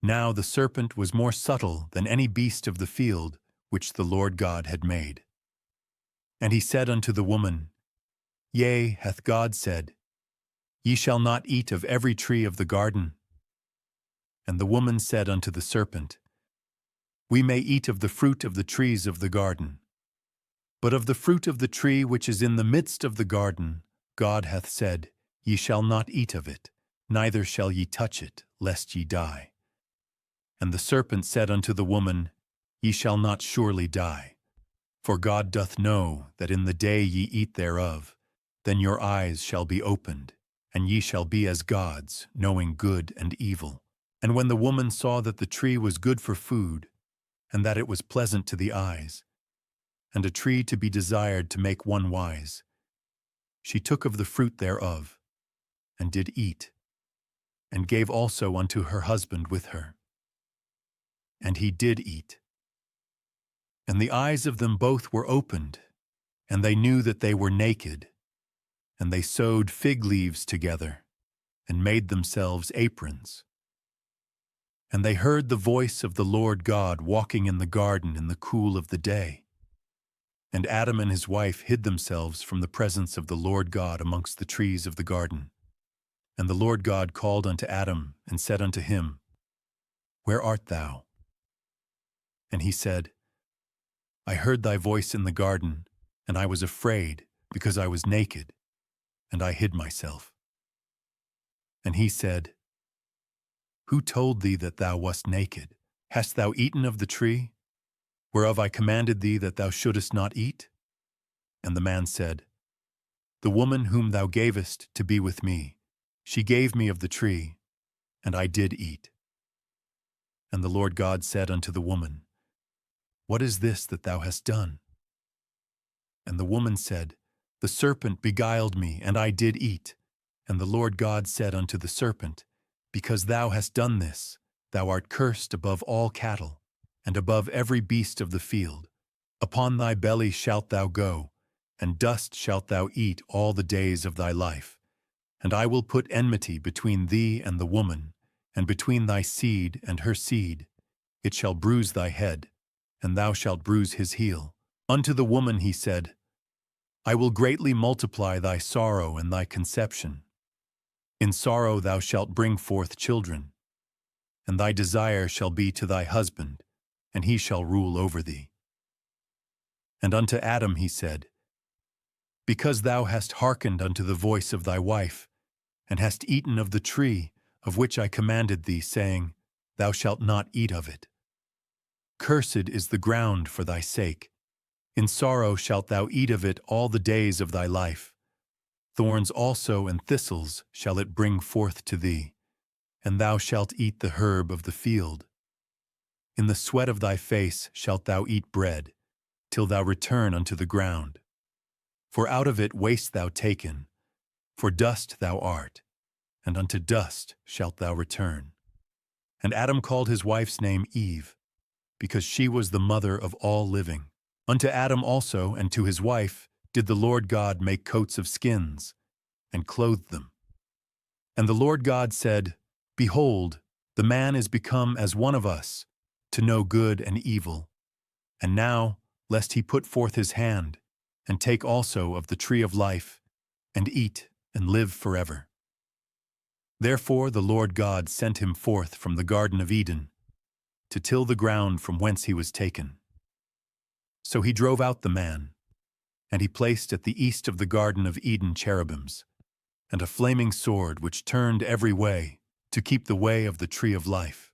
Now the serpent was more subtle than any beast of the field which the Lord God had made. And he said unto the woman, Yea, hath God said, Ye shall not eat of every tree of the garden? And the woman said unto the serpent, We may eat of the fruit of the trees of the garden. But of the fruit of the tree which is in the midst of the garden, God hath said, Ye shall not eat of it, neither shall ye touch it, lest ye die. And the serpent said unto the woman, Ye shall not surely die. For God doth know that in the day ye eat thereof, then your eyes shall be opened, and ye shall be as gods, knowing good and evil. And when the woman saw that the tree was good for food, and that it was pleasant to the eyes, and a tree to be desired to make one wise, she took of the fruit thereof, and did eat, and gave also unto her husband with her. And he did eat. And the eyes of them both were opened, and they knew that they were naked, and they sewed fig leaves together, and made themselves aprons. And they heard the voice of the Lord God walking in the garden in the cool of the day. And Adam and his wife hid themselves from the presence of the Lord God amongst the trees of the garden. And the Lord God called unto Adam, and said unto him, Where art thou? And he said, I heard thy voice in the garden, and I was afraid, because I was naked, and I hid myself. And he said, Who told thee that thou wast naked? Hast thou eaten of the tree, whereof I commanded thee that thou shouldest not eat? And the man said, The woman whom thou gavest to be with me, she gave me of the tree, and I did eat. And the Lord God said unto the woman, What is this that thou hast done? And the woman said, The serpent beguiled me, and I did eat. And the Lord God said unto the serpent, Because thou hast done this, thou art cursed above all cattle, and above every beast of the field. Upon thy belly shalt thou go, and dust shalt thou eat all the days of thy life. And I will put enmity between thee and the woman, and between thy seed and her seed. It shall bruise thy head, and thou shalt bruise his heel. Unto the woman he said, I will greatly multiply thy sorrow and thy conception. In sorrow thou shalt bring forth children, and thy desire shall be to thy husband, and he shall rule over thee. And unto Adam he said, Because thou hast hearkened unto the voice of thy wife, and hast eaten of the tree of which I commanded thee, saying, Thou shalt not eat of it. Cursed is the ground for thy sake. In sorrow shalt thou eat of it all the days of thy life. Thorns also and thistles shall it bring forth to thee, and thou shalt eat the herb of the field. In the sweat of thy face shalt thou eat bread, till thou return unto the ground. For out of it wast thou taken, for dust thou art, and unto dust shalt thou return. And Adam called his wife's name Eve, because she was the mother of all living. Unto Adam also and to his wife did the Lord God make coats of skins, and clothed them. And the Lord God said, Behold, the man is become as one of us, to know good and evil. And now, lest he put forth his hand, and take also of the tree of life, and eat, and live forever. Therefore the Lord God sent him forth from the Garden of Eden, to till the ground from whence he was taken. So he drove out the man, and he placed at the east of the Garden of Eden cherubims, and a flaming sword which turned every way, to keep the way of the tree of life.